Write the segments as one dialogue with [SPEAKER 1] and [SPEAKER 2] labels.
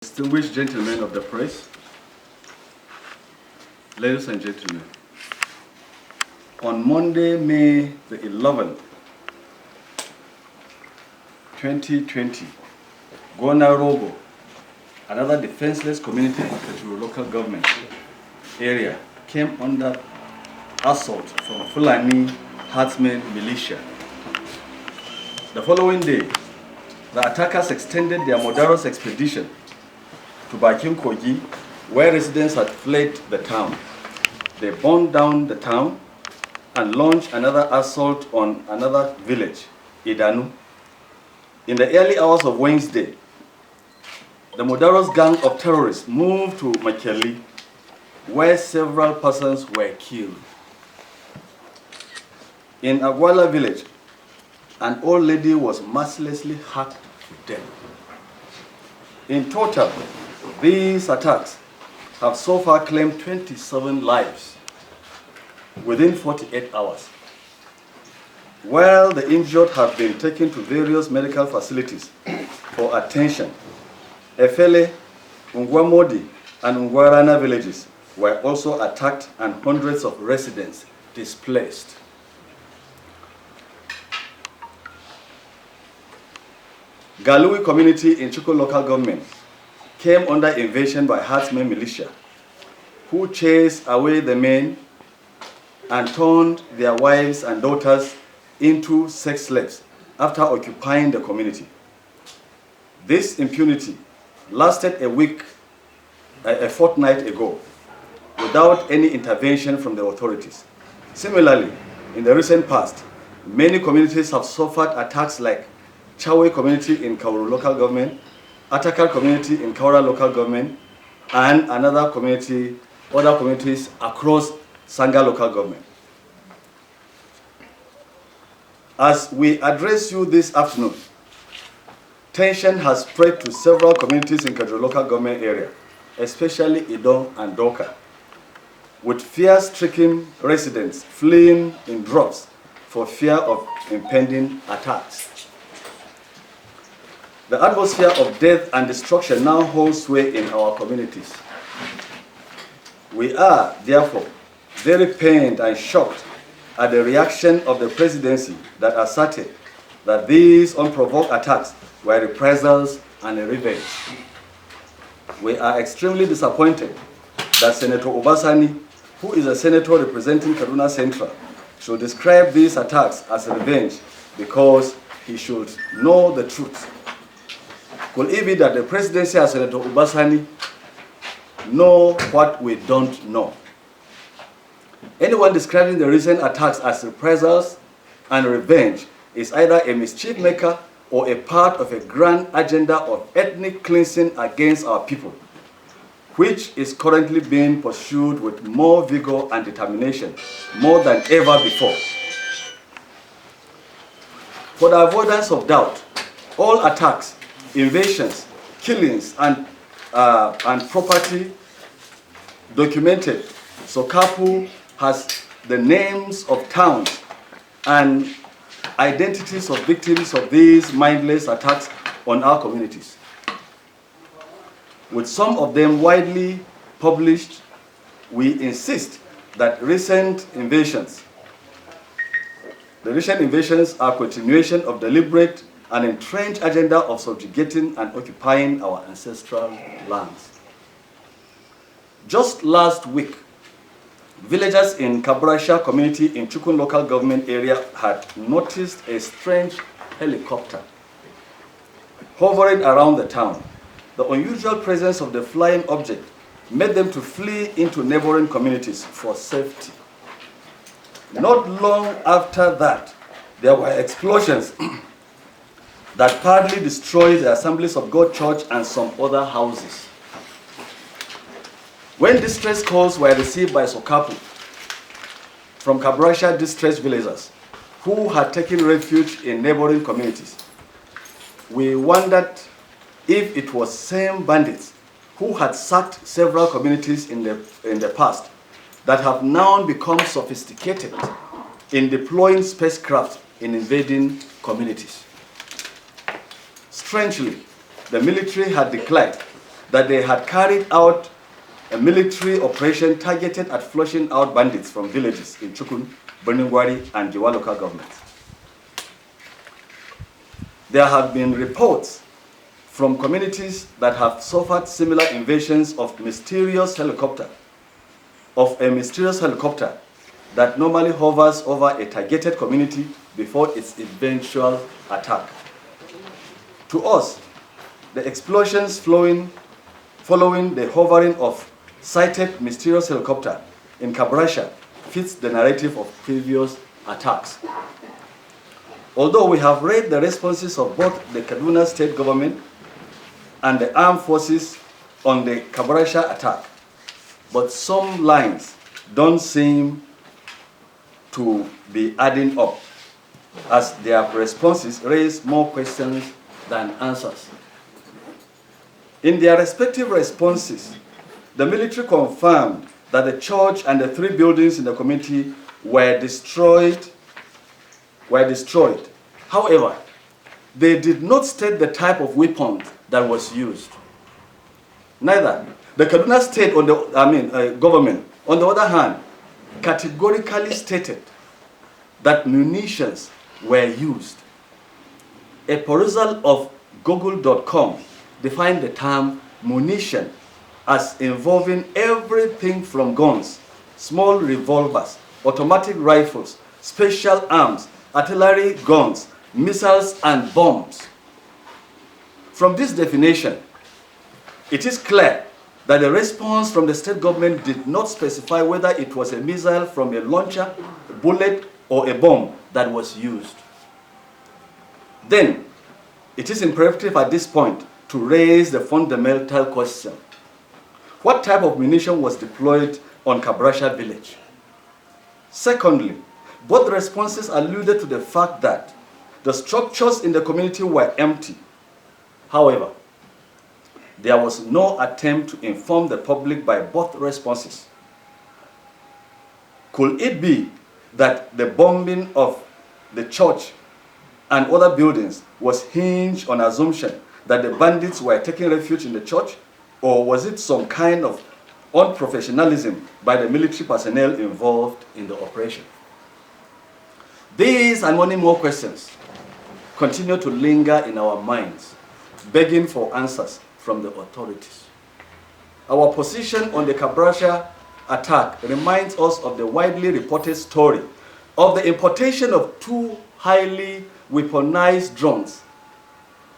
[SPEAKER 1] Distinguished gentlemen of the press, ladies and gentlemen, on Monday, May the 11th, 2020, Rogo, another defenseless community in Kajuru local government area, came under assault from Fulani Militia. The following day, the attackers extended their murderous expedition to Bakin Kogi, where residents had fled the town. They burned down the town and launched another assault on another village, Idanu. In the early hours of Wednesday, the murderous gang of terrorists moved to Makeli, where several persons were killed. In Agwala village, an old lady was mercilessly hacked to death. In total, these attacks have so far claimed 27 lives within 48 hours. While the injured have been taken to various medical facilities for attention, Efele, Ungwamodi, and Ungwarana villages were also attacked and hundreds of residents displaced. Galui community in Chuko local government came under invasion by Fulani Militia, who chased away the men and turned their wives and daughters into sex slaves after occupying the community. This impunity lasted a fortnight ago, without any intervention from the authorities. Similarly, in the recent past, many communities have suffered attacks like Chawe community in Kauru local government, Atakar community in Kaura local government, and other communities across Sanga local government. As we address you this afternoon, tension has spread to several communities in Kajuru local government area, especially Idong and Doka, with fear-stricken residents fleeing in droves for fear of impending attacks. The atmosphere of death and destruction now holds sway in our communities. We are, therefore, very pained and shocked at the reaction of the presidency that asserted that these unprovoked attacks were reprisals and a revenge. We are extremely disappointed that Senator Obasani, who is a senator representing Kaduna Central, should describe these attacks as a revenge because he should know the truth. Could it be that the presidency and Senator Obasani know what we don't know? Anyone describing the recent attacks as reprisals and revenge is either a mischief maker or a part of a grand agenda of ethnic cleansing against our people, which is currently being pursued with more vigor and determination, more than ever before. For the avoidance of doubt, all attacks, invasions, killings, and property documented, SOKAPU has the names of towns and identities of victims of these mindless attacks on our communities. With some of them widely published, we insist that the recent invasions are a continuation of deliberate and entrenched agenda of subjugating and occupying our ancestral lands. Just last week, villagers in Kabrasha community in Chukun local government area had noticed a strange helicopter hovering around the town. The unusual presence of the flying object made them to flee into neighboring communities for safety. Not long after that, there were explosions that partly destroyed the Assemblies of God Church and some other houses. When distress calls were received by SOKAPU from Kabrasha distressed villagers who had taken refuge in neighboring communities, we wondered if it was same bandits who had sacked several communities in the past that have now become sophisticated in deploying spacecraft in invading communities. Strangely, the military had declared that they had carried out a military operation targeted at flushing out bandits from villages in Chukun, Beningwari, and Giwa local governments. There have been reports from communities that have suffered similar invasions of a mysterious helicopter that normally hovers over a targeted community before its eventual attack. To us, the explosions following the hovering of cited mysterious helicopter in Kabrasha fits the narrative of previous attacks. Although we have read the responses of both the Kaduna state government and the armed forces on the Kabrasha attack, but some lines don't seem to be adding up, as their responses raise more questions than answers. In their respective responses, the military confirmed that the church and the 3 buildings in the community were destroyed. However, they did not state the type of weapon that was used. Neither the Kaduna state government, on the other hand, categorically stated that munitions were used. A perusal of google.com defined the term munition as involving everything from guns, small revolvers, automatic rifles, special arms, artillery guns, missiles, and bombs. From this definition, it is clear that the response from the state government did not specify whether it was a missile from a launcher, a bullet, or a bomb that was used. Then, it is imperative at this point to raise the fundamental question: what type of munition was deployed on Kabrasha village? Secondly, both responses alluded to the fact that the structures in the community were empty. However, there was no attempt to inform the public by both responses. Could it be that the bombing of the church and other buildings was hinged on assumption that the bandits were taking refuge in the church, or was it some kind of unprofessionalism by the military personnel involved in the operation? These and many more questions continue to linger in our minds, begging for answers from the authorities. Our position on the Kabrasha attack reminds us of the widely reported story of the importation of 2 highly weaponized drones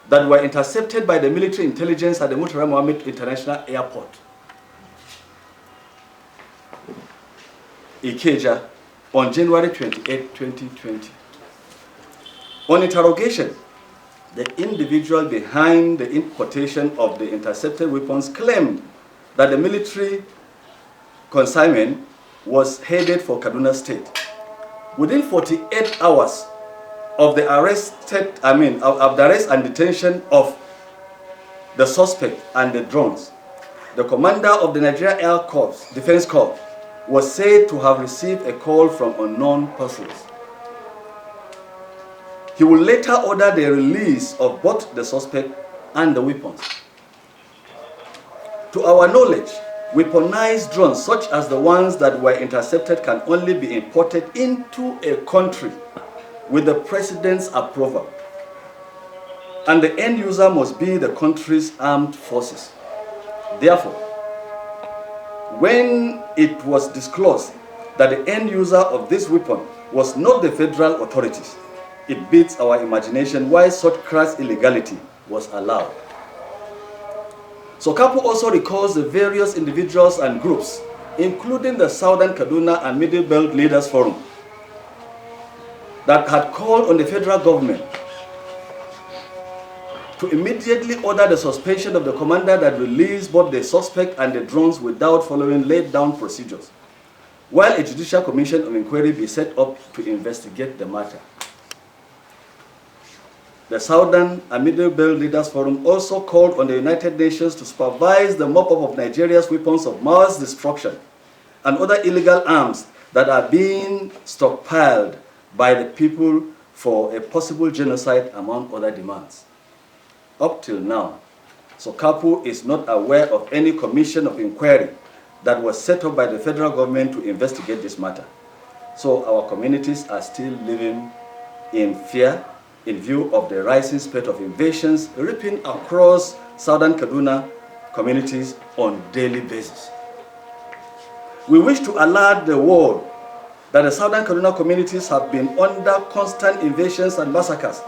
[SPEAKER 1] that were intercepted by the military intelligence at the Murtala Mohammed International Airport, Ikeja, on January 28, 2020. On interrogation, the individual behind the importation of the intercepted weapons claimed that the military consignment was headed for Kaduna State. Within 48 hours of the arrest and detention of the suspect and the drones, the commander of the Nigeria Air Corps, Defense Corps, was said to have received a call from unknown persons. He would later order the release of both the suspect and the weapons. To our knowledge, weaponized drones such as the ones that were intercepted can only be imported into a country with the president's approval, and the end user must be the country's armed forces. Therefore, when it was disclosed that the end user of this weapon was not the federal authorities, it beats our imagination why such crass illegality was allowed. SOKAPU also recalls the various individuals and groups, including the Southern Kaduna and Middle Belt Leaders Forum, that had called on the federal government to immediately order the suspension of the commander that released both the suspect and the drones without following laid-down procedures, while a judicial commission of inquiry be set up to investigate the matter. The Southern and Middle Belt Leaders Forum also called on the United Nations to supervise the mop-up of Nigeria's weapons of mass destruction and other illegal arms that are being stockpiled by the people for a possible genocide, among other demands. Up till now, SOKAPU is not aware of any commission of inquiry that was set up by the federal government to investigate this matter. So our communities are still living in fear in view of the rising spate of invasions ripping across southern Kaduna communities on a daily basis. We wish to alert the world that the southern Kaduna communities have been under constant invasions and massacres,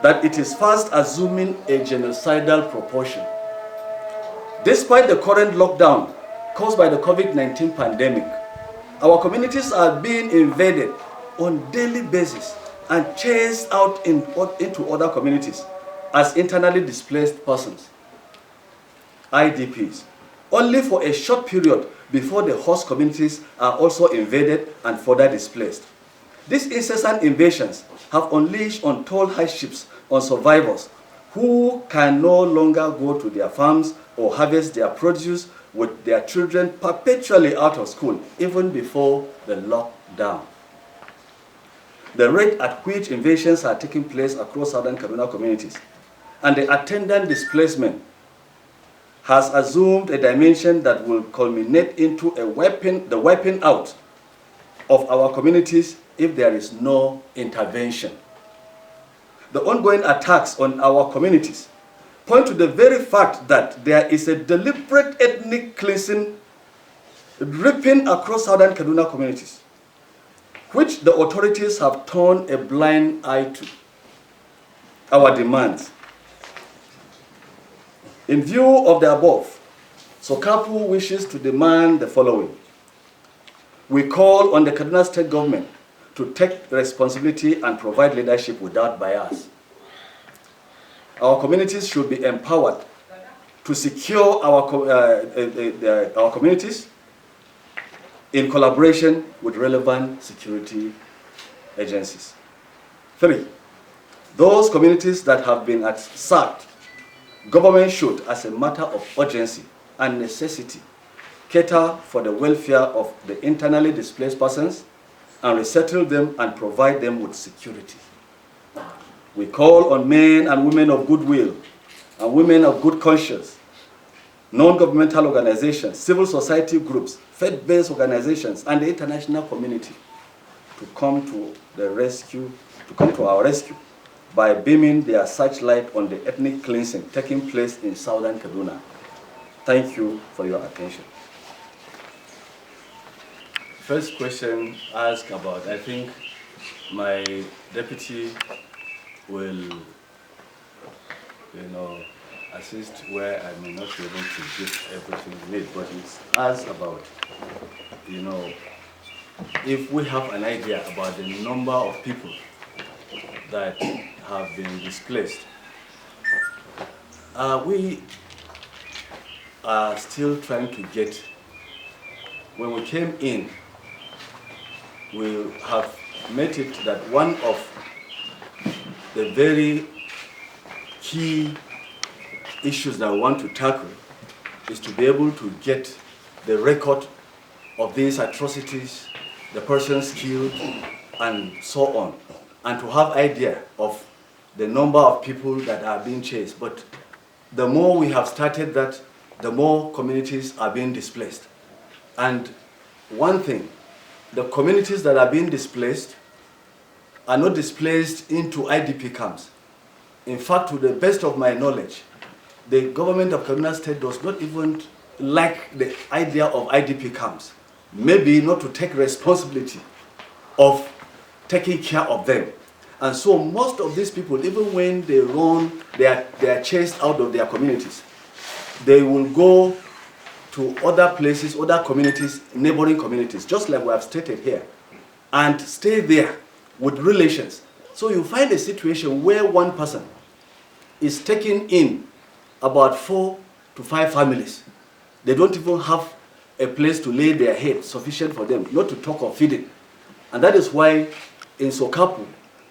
[SPEAKER 1] that it is fast assuming a genocidal proportion. Despite the current lockdown caused by the COVID-19 pandemic, our communities are being invaded on a daily basis and chased out into other communities as internally displaced persons, IDPs, only for a short period before the host communities are also invaded and further displaced. These incessant invasions have unleashed untold hardships on survivors who can no longer go to their farms or harvest their produce with their children perpetually out of school, even before the lockdown. The rate at which invasions are taking place across southern Kaduna communities and the attendant displacement has assumed a dimension that will culminate into the wiping out of our communities if there is no intervention. The ongoing attacks on our communities point to the very fact that there is a deliberate ethnic cleansing ripping across southern Kaduna communities, which the authorities have turned a blind eye to. Our demands. In view of the above, SOKAPU wishes to demand the following. We call on the Kaduna State government to take responsibility and provide leadership without bias. Our communities should be empowered to secure our communities in collaboration with relevant security agencies. 3, those communities that have been sacked, government should, as a matter of urgency and necessity, cater for the welfare of the internally displaced persons and resettle them and provide them with security. We call on men and women of goodwill and women of good conscience, non-governmental organizations, civil society groups, faith-based organizations, and the international community to come to our rescue by beaming their searchlight on the ethnic cleansing taking place in southern Kaduna. Thank you for your attention. First question asked about, I think my deputy will, assist where I may not be able to give everything we need, but it's asked about, if we have an idea about the number of people that have been displaced. We are still trying to get, when we came in, we have made it that one of the very key issues that we want to tackle is to be able to get the record of these atrocities, the persons killed, and so on, and to have idea of the number of people that are being chased. But the more we have started that, the more communities are being displaced. And one thing, the communities that are being displaced are not displaced into IDP camps. In fact, to the best of my knowledge, the government of Kaduna State does not even like the idea of IDP camps. Maybe not to take responsibility of taking care of them. And so most of these people, even when they run, they are chased out of their communities. They will go to other places, other communities, neighboring communities, just like we have stated here, and stay there with relations. So you find a situation where one person is taking in about 4 to 5 families. They don't even have a place to lay their head sufficient for them, not to talk of feeding. And that is why in SOKAPU,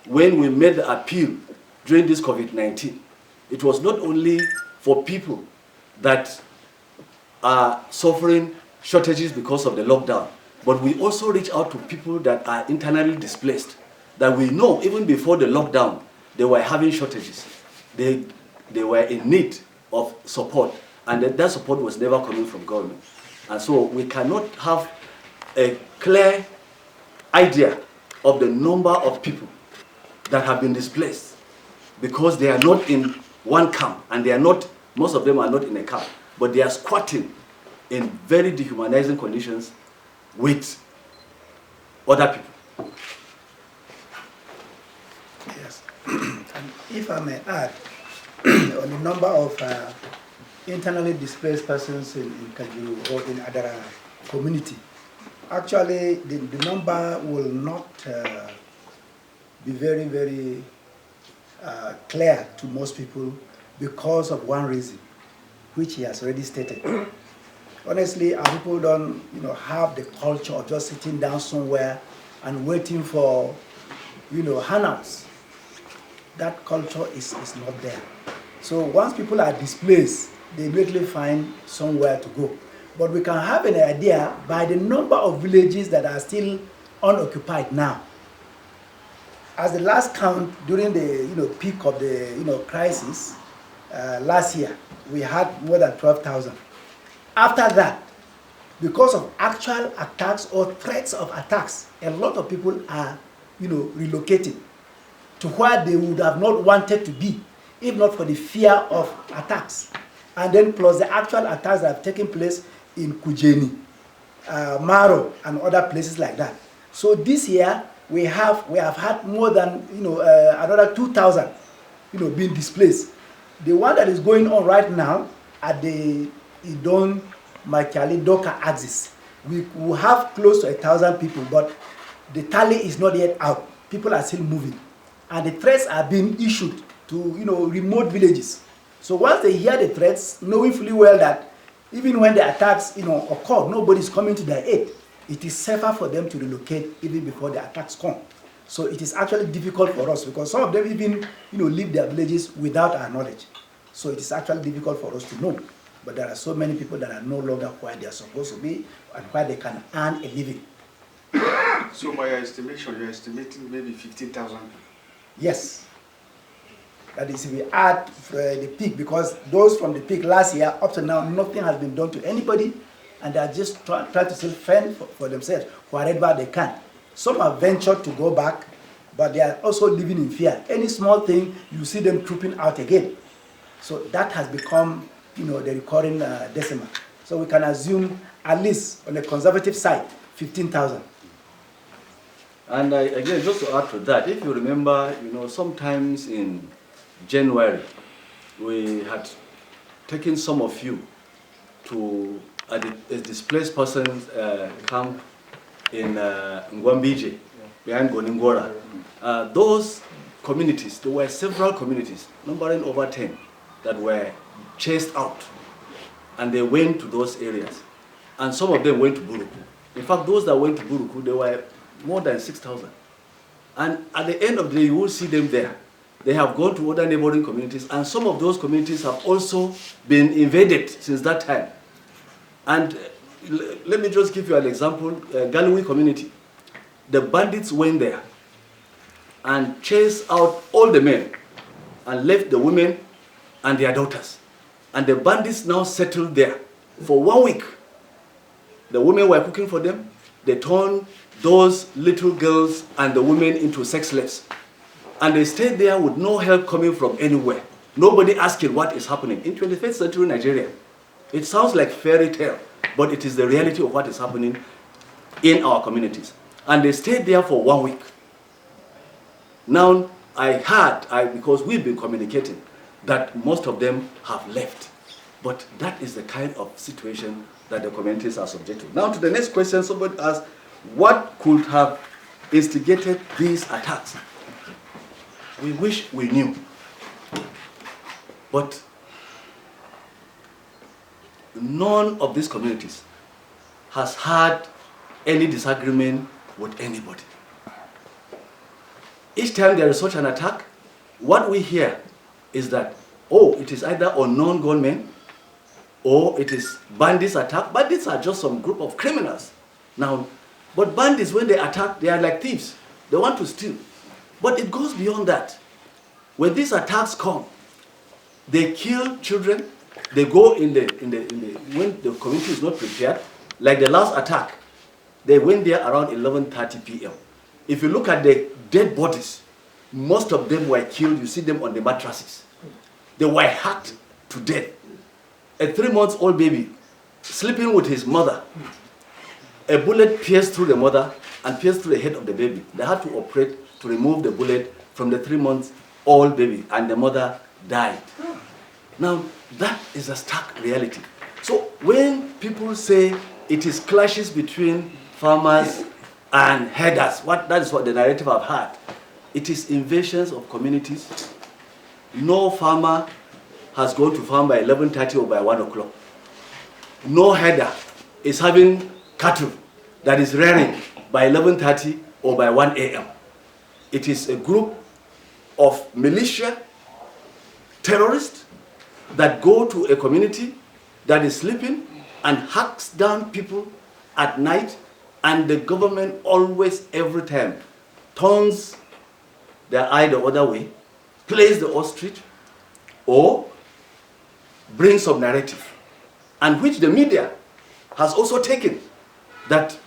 [SPEAKER 1] when we made the appeal during this COVID-19, it was not only for people that are suffering shortages because of the lockdown, but we also reach out to people that are internally displaced, that we know even before the lockdown, they were having shortages. They were in need of support, and that support was never coming from government. And so we cannot have a clear idea of the number of people that have been displaced because they are not in one camp, and they are not, most of them are not in a camp, but they are squatting in very dehumanizing conditions with other people.
[SPEAKER 2] Yes. And if I may add, on the number of internally displaced persons in Kajuru or in Adara community, actually the number will not be very, very clear to most people because of one reason, which he has already stated. Honestly, our people don't, have the culture of just sitting down somewhere and waiting for, handouts. That culture is not there. So once people are displaced, they immediately find somewhere to go. But we can have an idea by the number of villages that are still unoccupied now. As the last count during the peak of the crisis last year, we had more than 12,000. After that, because of actual attacks or threats of attacks, a lot of people are relocated to where they would have not wanted to be, if not for the fear of attacks. And then plus the actual attacks that have taken place in Kujeni, Maro, and other places like that. So this year we have had more than another 2,000 being displaced. The one that is going on right now at the Idon Machali Doka axis, we will have close to 1,000 people, but the tally is not yet out. People are still moving, and the threats are being issued to remote villages. So once they hear the threats, knowing fully well that even when the attacks occur, nobody is coming to their aid, it is safer for them to relocate even before the attacks come. So it is actually difficult for us because some of them even leave their villages without our knowledge. So it is actually difficult for us to know. But there are so many people that are no longer where they are supposed to be and where they can earn a living.
[SPEAKER 3] So by your estimation, you're estimating maybe 15,000?
[SPEAKER 2] Yes. That is, if we add the peak, because those from the peak last year up to now, nothing has been done to anybody, and they are just trying to still fend for themselves wherever they can. Some have ventured to go back, but they are also living in fear. Any small thing, you see them trooping out again. So that has become, the recurring decimal. So we can assume, at least on the conservative side, 15,000.
[SPEAKER 1] And again, just to add to that, if you remember, sometimes in January, we had taken some of you to a displaced persons camp in Ngwambije, behind Goningora. Those communities, there were several communities, numbering over 10, that were chased out. And they went to those areas. And some of them went to Buruku. In fact, those that went to Buruku, there were more than 6,000. And at the end of the day, you will see them there. They have gone to other neighboring communities, and some of those communities have also been invaded since that time. And let me just give you an example. Galui community. The bandits went there and chased out all the men and left the women and their daughters. And the bandits now settled there for 1 week. The women were cooking for them. They turned those little girls and the women into sex slaves. And they stayed there with no help coming from anywhere. Nobody asking what is happening. In 21st century Nigeria, it sounds like fairy tale, but it is the reality of what is happening in our communities. And they stayed there for 1 week. Now, because we've been communicating, that most of them have left. But that is the kind of situation that the communities are subject to. Now to the next question, somebody asked, what could have instigated these attacks? We wish we knew. But none of these communities has had any disagreement with anybody. Each time there is such an attack, what we hear is that, oh, it is either unknown gunmen or it is bandits attack. Bandits are just some group of criminals. Now, but bandits, when they attack, they are like thieves. They want to steal. But it goes beyond that. When these attacks come, they kill children, They go when the community is not prepared, like the last attack, they went there around 11:30 p.m. If you look at the dead bodies, most of them were killed. You see them on the mattresses. They were hacked to death. A 3-month-old baby sleeping with his mother. A bullet pierced through the mother and pierced through the head of the baby. They had to operate to remove the bullet from the 3-month-old baby, and the mother died. Now, that is a stark reality. So when people say it is clashes between farmers and herders, that is what the narrative I've had. It is invasions of communities. No farmer has gone to farm by 11:30 or by 1 o'clock. No herder is having cattle that is rearing by 11:30 or by 1 a.m. It is a group of militia terrorists that go to a community that is sleeping and hacks down people at night, and the government always, every time, turns their eye the other way, plays the ostrich, or brings some narrative, and which the media has also taken, that,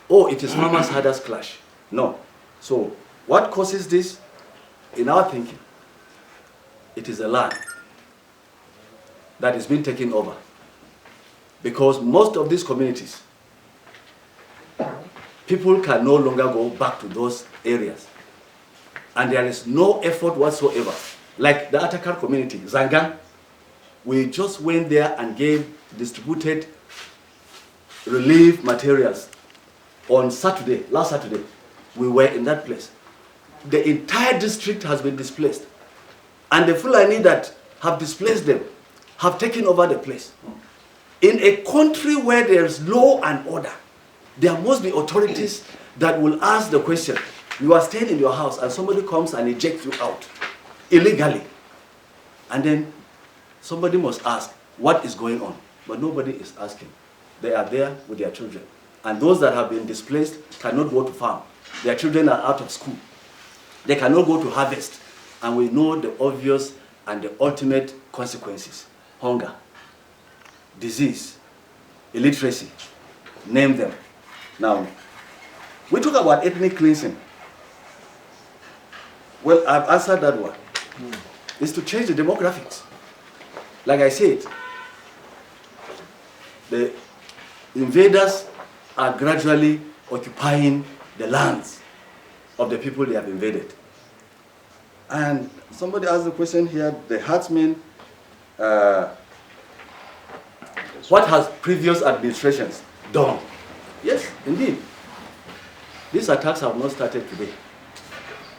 [SPEAKER 1] oh, it is farmers herders clash. No. So what causes this? In our thinking, it is a land that is being taken over, because most of these communities, people can no longer go back to those areas, and there is no effort whatsoever. Like the Atakar community, Zangan, we just went there and distributed relief materials on Saturday, last Saturday. We were in that place. The entire district has been displaced, and the Fulani that have displaced them have taken over the place. In a country where there is law and order, there must be authorities that will ask the question. You are staying in your house and somebody comes and ejects you out illegally, and then somebody must ask what is going on, but nobody is asking. They are there with their children, and those that have been displaced cannot go to farm. Their children are out of school. They cannot go to harvest, and we know the obvious and the ultimate consequences: hunger, disease, illiteracy, name them. Now, we talk about ethnic cleansing. Well, I've answered that one. It's to change the demographics. Like I said, the invaders are gradually occupying the lands of the people they have invaded. And somebody asked the question here, the herdsmen, what has previous administrations done? Yes, indeed. These attacks have not started today.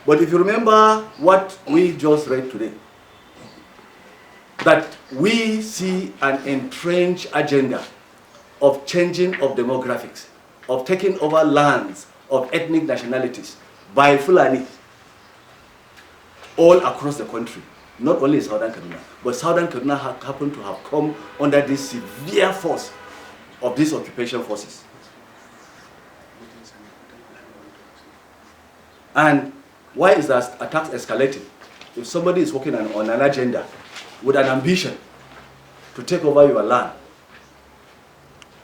[SPEAKER 1] But if you remember what we just read today, that we see an entrenched agenda of changing of demographics, of taking over lands of ethnic nationalities by Fulani all across the country, not only in Southern Kaduna, but Southern Kaduna happened to have come under this severe force of these occupation forces. And why is that attacks escalating? If somebody is working on an agenda with an ambition to take over your land,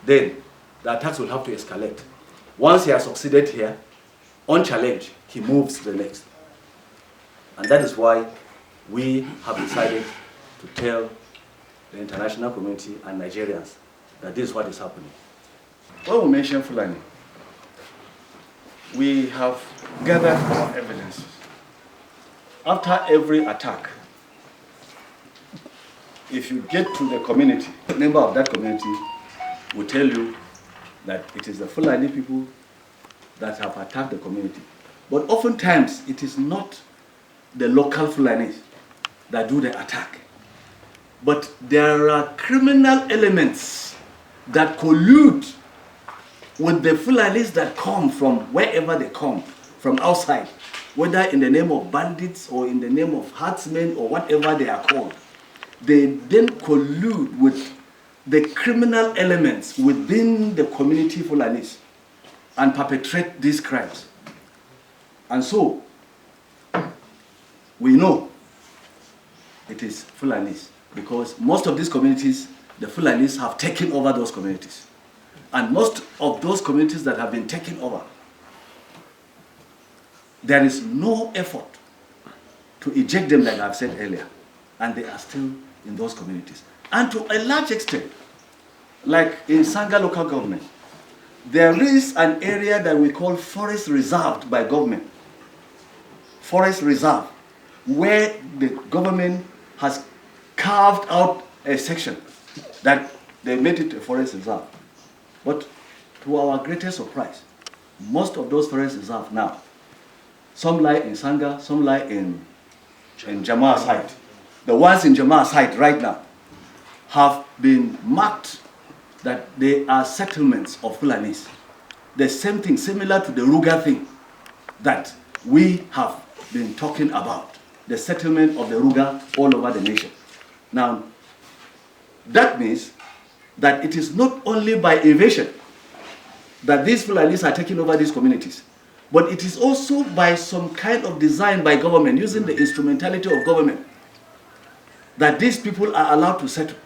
[SPEAKER 1] then the attacks will have to escalate. Once he has succeeded here, unchallenged, he moves to the next. And that is why we have decided to tell the international community and Nigerians that this is what is happening. When we mention Fulani, we have gathered our evidence. After every attack, if you get to the community, the member of that community will tell you that it is the Fulani people that have attacked the community. But oftentimes, it is not the local Fulanis that do the attack. But there are criminal elements that collude with the Fulanis that come from wherever they come, from outside, whether in the name of bandits or in the name of herdsmen or whatever they are called. They then collude with the criminal elements within the community Fulanis and perpetrate these crimes. And so, we know it is Fulanis because most of these communities, the Fulanis have taken over those communities. And most of those communities that have been taken over, there is no effort to eject them, like I've said earlier, and they are still in those communities. And to a large extent, like in Sanga local government, there is an area that we call forest reserved by government. Forest reserve, where the government has carved out a section that they made it a forest reserve. But to our greatest surprise, most of those forest reserves now, some lie in Sanga, some lie in Jama'ah site. The ones in Jama'ah site right now have been marked that they are settlements of Fulanis. The same thing, similar to the Ruga thing that we have been talking about, the settlement of the Ruga all over the nation. Now, that means that it is not only by invasion that these Fulanis are taking over these communities, but it is also by some kind of design by government, using the instrumentality of government, that these people are allowed to settle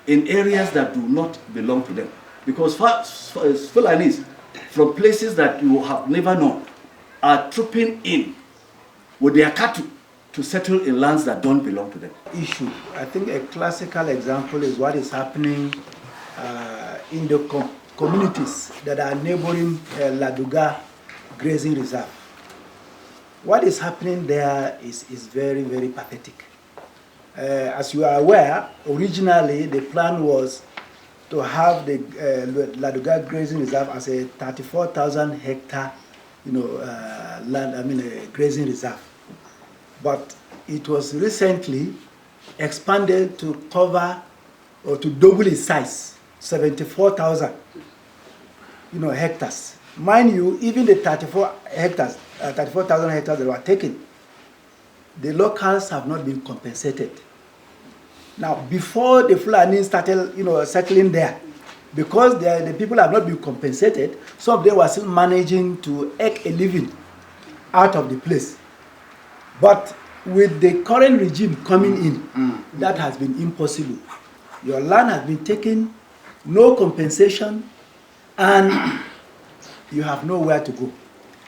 [SPEAKER 1] in areas that do not belong to them. Because Fulanis from places that you have never known are trooping in with their cattle to settle in lands that don't belong to them.
[SPEAKER 2] Issue. I think a classical example is what is happening in the communities that are neighboring Laduga Grazing Reserve. What is happening there is very, very pathetic. As you are aware, originally the plan was to have the Laduga Grazing Reserve as a 34,000 hectare, land, grazing reserve. But it was recently expanded to cover or to double its size, 74,000, hectares. Mind you, even the 34,000 hectares that were taken, the locals have not been compensated. Now, before the Fulani started, settling there, because the people have not been compensated, some of them were still managing to eke a living out of the place. But with the current regime coming in, that has been impossible. Your land has been taken, no compensation, and you have nowhere to go.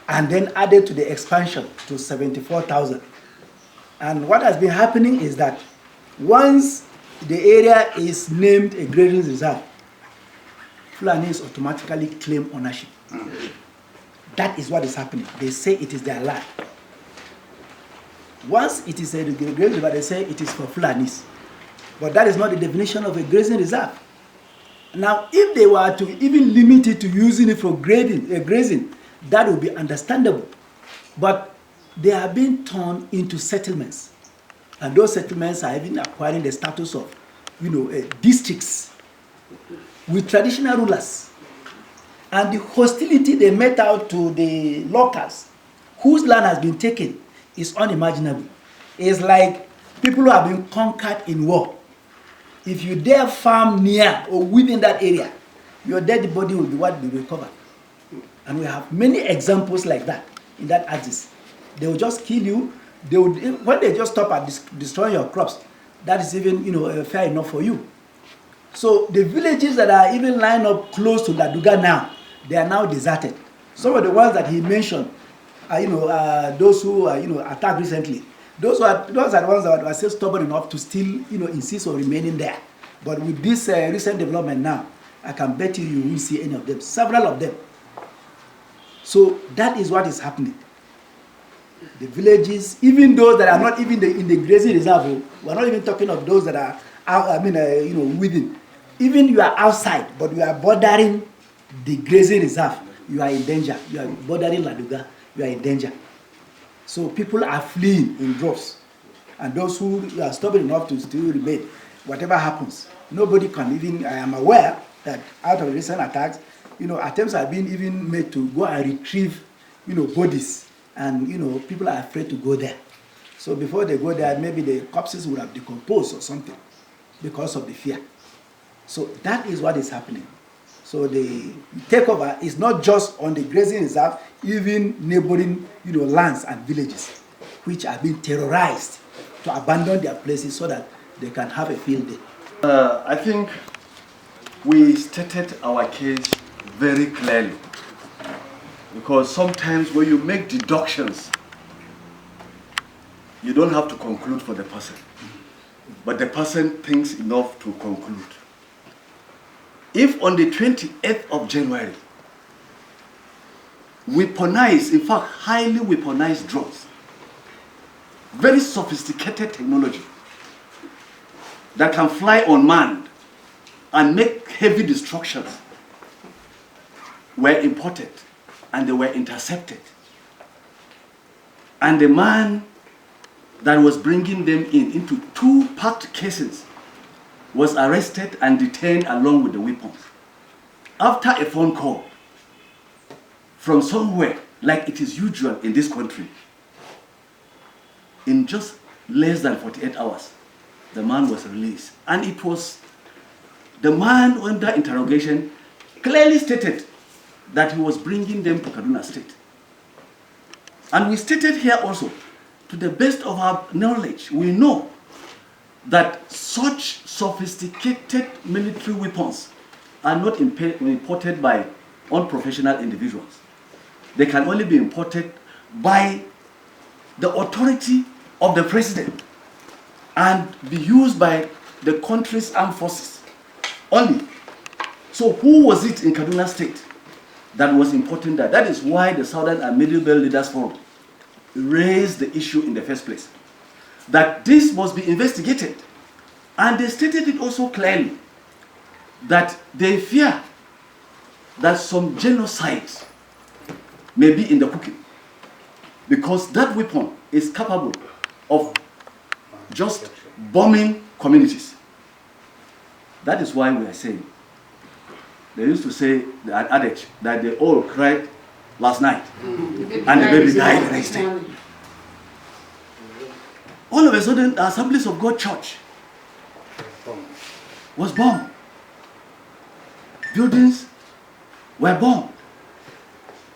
[SPEAKER 2] And then added to the expansion to 74,000. And what has been happening is that once the area is named a grazing reserve, Fulanis automatically claim ownership. That is what is happening. They say it is their land. Once it is a grazing reserve, they say it is for Fulanis. But that is not the definition of a grazing reserve. Now, if they were to even limit it to using it for grazing, that would be understandable. But they are being turned into settlements. And those settlements are even acquiring the status of, districts with traditional rulers. And the hostility they met out to the locals, whose land has been taken, is unimaginable. It's like people who have been conquered in war. If you dare farm near or within that area, your dead body will be what will be recovered. And we have many examples like that in that axis. They will just kill you. When they just stop at destroying your crops, that is even fair enough for you. So the villages that are even lined up close to Laduga now, they are now deserted. Some of the ones that he mentioned, those who attacked recently, those are the ones that were still stubborn enough to still insist on remaining there. But with this recent development now, I can bet you won't see any of them. Several of them. So that is what is happening. The villages, even those that are not even in the grazing reserve, we're not even talking of those that are out, within. Even you are outside, but you are bordering the grazing reserve, you are in danger. You are bordering Laduga, you are in danger. So people are fleeing in droves. And those who are stubborn enough to still remain, whatever happens, nobody can even, I am aware that out of recent attacks, attempts have been even made to go and retrieve, bodies. And, people are afraid to go there. So before they go there, maybe the corpses would have decomposed or something because of the fear. So that is what is happening. So the takeover is not just on the grazing reserve, even neighboring, lands and villages, which are being terrorized to abandon their places so that they can have a field day.
[SPEAKER 1] I think we stated our case very clearly, because sometimes when you make deductions, you don't have to conclude for the person, but the person thinks enough to conclude. If on the 28th of January, weaponized, in fact, highly weaponized drones, very sophisticated technology that can fly unmanned and make heavy destructions, were imported and they were intercepted. And the man that was bringing them into 2 packed cases was arrested and detained along with the weapons. After a phone call from somewhere, like it is usual in this country, in just less than 48 hours, the man was released. And it was the man under interrogation clearly stated that he was bringing them to Kaduna State. And we stated here also, to the best of our knowledge, we know that such sophisticated military weapons are not imported by unprofessional individuals. They can only be imported by the authority of the president and be used by the country's armed forces only. So who was it in Kaduna State that was importing that? That is why the Southern and Middle Belt Leaders Forum raised the issue in the first place, that this must be investigated. And they stated it also clearly, that they fear that some genocide may be in the cooking, because that weapon is capable of just bombing communities. That is why we are saying, they used to say, an adage, that they all cried last night and the baby died the next day. All of a sudden, the Assemblies of God Church was bombed. Buildings were bombed.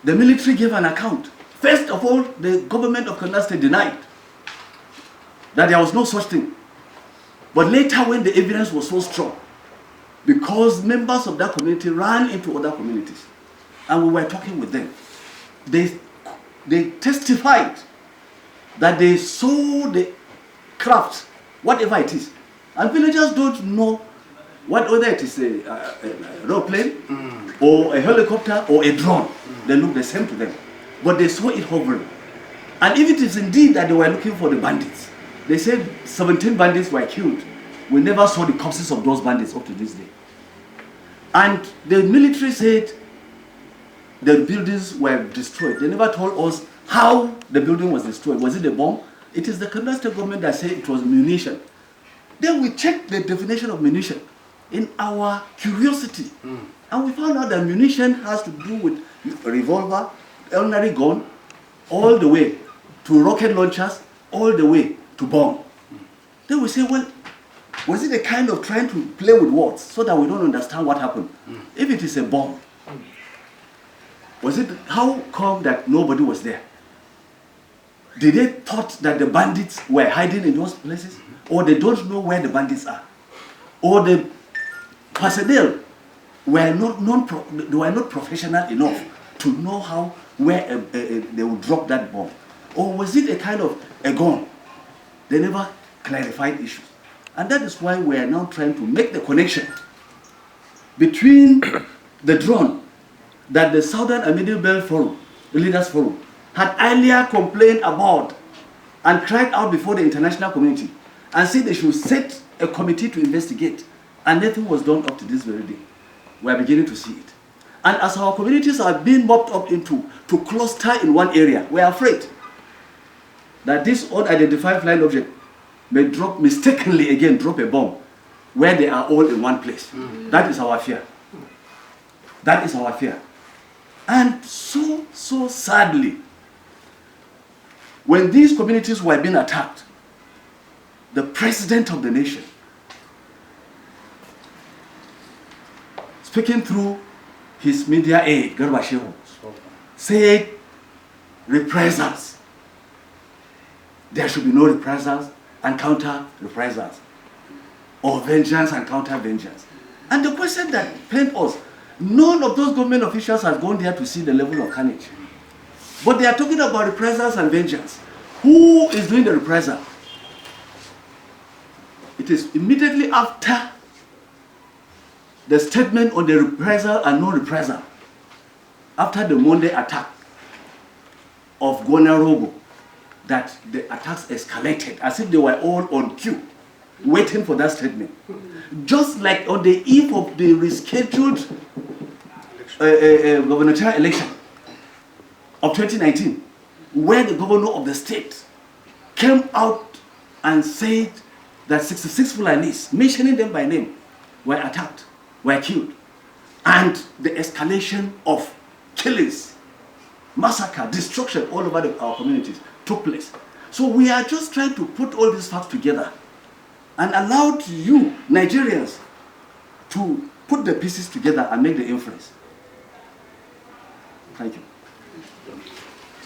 [SPEAKER 1] The military gave an account. First of all, the government of Kaduna State denied that there was no such thing. But later, when the evidence was so strong, because members of that community ran into other communities, and we were talking with them, they testified that they saw the craft, whatever it is. And villagers don't know whether it is a aeroplane or a helicopter or a drone. They look the same to them. But they saw it hovering. And if it is indeed that they were looking for the bandits, they said 17 bandits were killed. We never saw the corpses of those bandits up to this day. And the military said the buildings were destroyed. They never told us how the building was destroyed. Was it a bomb? It is the Kaduna State government that said it was munition. Then we checked the definition of munition in our curiosity. And we found out that munition has to do with a revolver, ordinary gun, all the way to rocket launchers, all the way to bomb. Then we say, well, was it a kind of trying to play with words so that we don't understand what happened? If it is a bomb, was it, how come that nobody was there? Did they thought that the bandits were hiding in those places? Or they don't know where the bandits are? Or the personnel were not professional enough to know where they would drop that bomb? Or was it a kind of a gun? They never clarified issues. And that is why we are now trying to make the connection between the drone that the Southern and Middle Belt Forum, the Leaders Forum, had earlier complained about and cried out before the international community and said they should set a committee to investigate. And nothing was done up to this very day. We are beginning to see it. And as our communities are being mopped up to cluster in one area, we are afraid that this unidentified flying object may mistakenly drop a bomb where they are all in one place. That is our fear. That is our fear. And so sadly, when these communities were being attacked, the president of the nation, speaking through his media aide, Garba Shehu, said reprisals. There should be no reprisals and counter reprisals. or vengeance and counter-vengeance. And the question that pained us, none of those government officials have gone there to see the level of carnage. But they are talking about reprisals and vengeance. Who is doing the reprisal? It is immediately after the statement on the reprisal and non-reprisal, after the Monday attack of Gonarogo, that the attacks escalated as if they were all on cue, waiting for that statement. Just like on the eve of the rescheduled gubernatorial election of 2019, where the governor of the state came out and said that 66 Fulanis, mentioning them by name, were attacked, were killed, and the escalation of killings, massacre, destruction all over our communities took place. So we are just trying to put all these facts together and allow you, Nigerians, to put the pieces together and make the inference. Thank you.